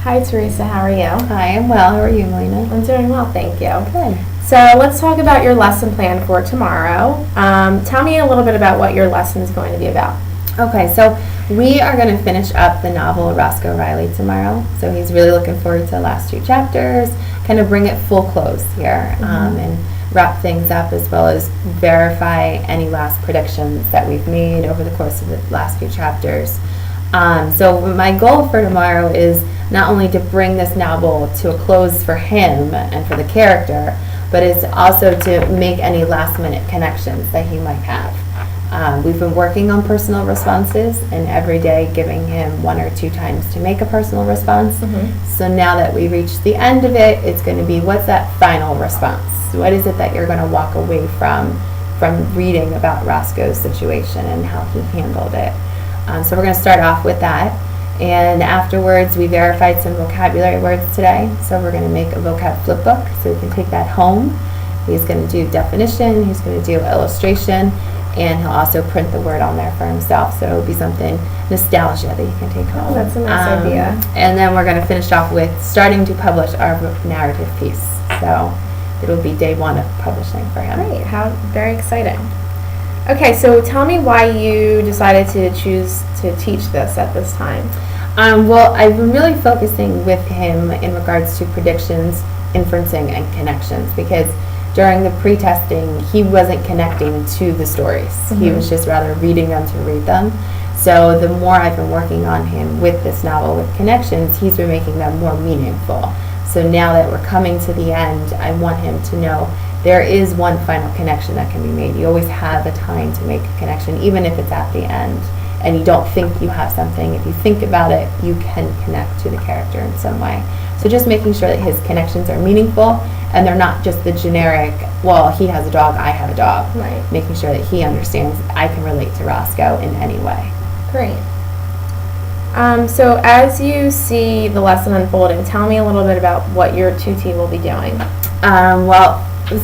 Hi Teresa, how are you? Hi, I'm well. How are you, Melina? I'm doing well, thank you. Good. So let's talk about your lesson plan for tomorrow. Tell me a little bit about what your lesson is going to be about. Okay, so we are going to finish up the novel Roscoe Riley tomorrow. So he's really looking forward to the last 2 chapters, kind of bring it full close here, and wrap things up as well as verify any last predictions that we've made over the course of the last few chapters. So my goal for tomorrow is not only to bring this novel to a close for him and for the character, but it's also to make any last minute connections that he might have. We've been working on personal responses and every day giving him 1 or 2 times to make a personal response. So now that we reached the end of it, it's going to be, what's that final response? What is it that you're going to walk away from reading about Roscoe's situation and how he handled it? So we're going to start off with that. And afterwards, we verified some vocabulary words today. So we're going to make a vocab flip book so you can take that home. He's going to do definition, he's going to do illustration, and he'll also print the word on there for himself. So it'll be something nostalgia that you can take home. Oh, that's a nice idea. And then we're going to finish off with starting to publish our narrative piece. So it'll be day 1 of publishing for him. Great, how very exciting. Okay, so tell me why you decided to choose to teach this at this time. Well, I've been really focusing with him in regards to predictions, inferencing, and connections, because during the pre-testing, he wasn't connecting to the stories. He was just rather reading them to read them. So the more I've been working on him with this novel with connections, he's been making them more meaningful. So now that we're coming to the end, I want him to know there is one final connection that can be made. You always have a time to make a connection, even if it's at the end, and you don't think you have something. If you think about it, you can connect to the character in some way. So just making sure that his connections are meaningful, and they're not just the generic, well, he has a dog, I have a dog. Right. Making sure that he understands I can relate to Roscoe in any way. Great. So as you see the lesson unfolding, tell me a little bit about what your tutee will be doing. Well,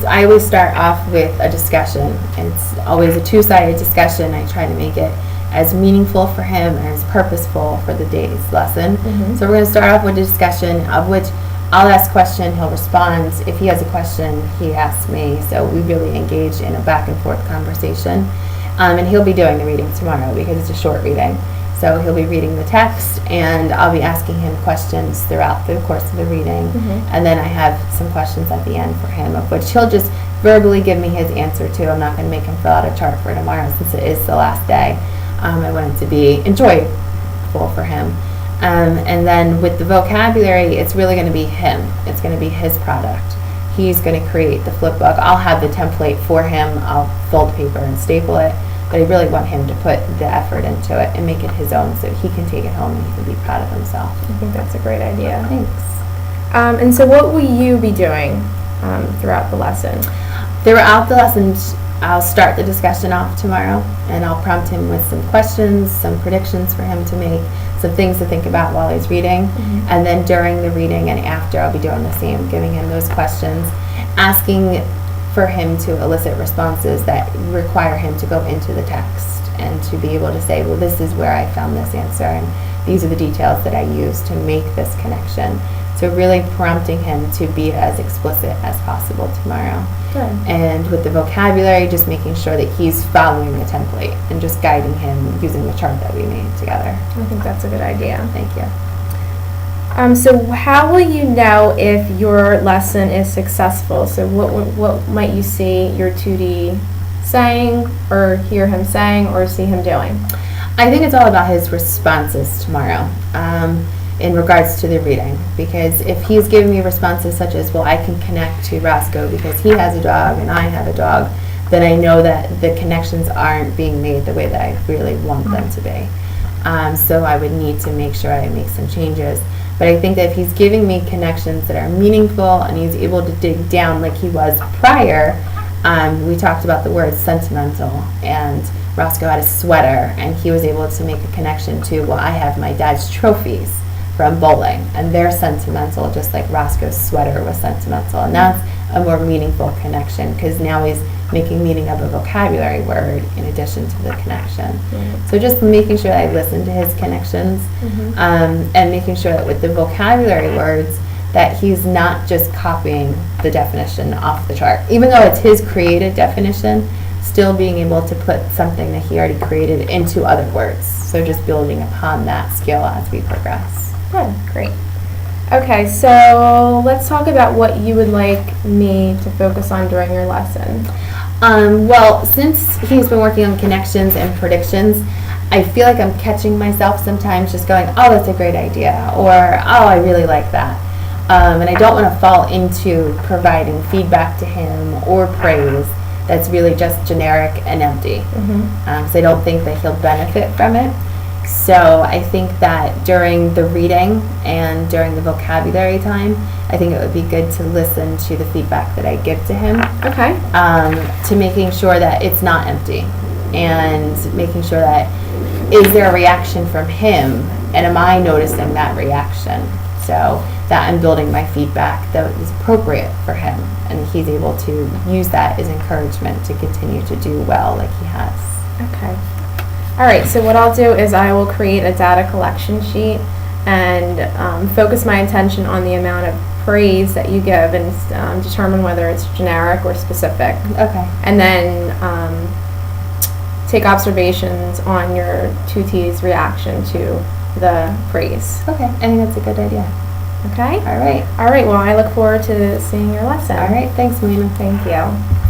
I always start off with a discussion. It's always a 2-sided discussion. I try to make it as meaningful for him and as purposeful for the day's lesson. So we're going to start off with a discussion of which I'll ask a question, he'll respond. If he has a question, he asks me. So we really engage in a back and forth conversation. And he'll be doing the reading tomorrow because it's a short reading. So he'll be reading the text, and I'll be asking him questions throughout the course of the reading. And then I have some questions at the end for him, of which he'll just verbally give me his answer to. I'm not going to make him fill out a chart for tomorrow since it is the last day. I want it to be enjoyable for him. And then with the vocabulary, it's really going to be him. It's going to be his product. He's going to create the flip book. I'll have the template for him. I'll fold paper and staple it. But I really want him to put the effort into it and make it his own so he can take it home and he can be proud of himself. I think that's a great idea. Thanks. And so what will you be doing throughout the lesson? Throughout the lessons, I'll start the discussion off tomorrow, and I'll prompt him with some questions, some predictions for him to make, some things to think about while he's reading. And then during the reading and after, I'll be doing the same, giving him those questions, asking for him to elicit responses that require him to go into the text and to be able to say, well, this is where I found this answer, and these are the details that I used to make this connection. So really prompting him to be as explicit as possible tomorrow. Good. And with the vocabulary, just making sure that he's following the template and just guiding him using the chart that we made together. I think that's a good idea. Thank you. So how will you know if your lesson is successful? So what might you see your tutee saying, or hear him saying, or see him doing? I think it's all about his responses tomorrow in regards to the reading. Because if he's giving me responses such as, well, I can connect to Roscoe because he has a dog and I have a dog, then I know that the connections aren't being made the way that I really want them to be. So I would need to make sure I make some changes. But I think that if he's giving me connections that are meaningful and he's able to dig down like he was prior, we talked about the word sentimental, and Roscoe had a sweater and he was able to make a connection to, well, I have my dad's trophies from bowling and they're sentimental just like Roscoe's sweater was sentimental, and that's a more meaningful connection because now he's making meaning of a vocabulary word in addition to the connection. Right. So just making sure that I listen to his connections, and making sure that with the vocabulary words that he's not just copying the definition off the chart. Even though it's his created definition, still being able to put something that he already created into other words. So just building upon that skill as we progress. Good, great. Okay, so let's talk about what you would like me to focus on during your lesson. Well, since he's been working on connections and predictions, I feel like I'm catching myself sometimes just going, oh, that's a great idea, or oh, I really like that. And I don't want to fall into providing feedback to him or praise that's really just generic and empty. Because I don't think that he'll benefit from it. So I think that during the reading and during the vocabulary time, I think it would be good to listen to the feedback that I give to him. Okay. To making sure that it's not empty, and making sure that is there a reaction from him, and am I noticing that reaction? So that I'm building my feedback that is appropriate for him, and he's able to use that as encouragement to continue to do well like he has. Okay. All right, so what I'll do is I will create a data collection sheet and focus my attention on the amount of praise that you give and determine whether it's generic or specific. Okay. And then take observations on your tutee's reaction to the praise. Okay, I think that's a good idea. Okay? All right. All right, well, I look forward to seeing your lesson. All right, thanks, Melina. Thank you.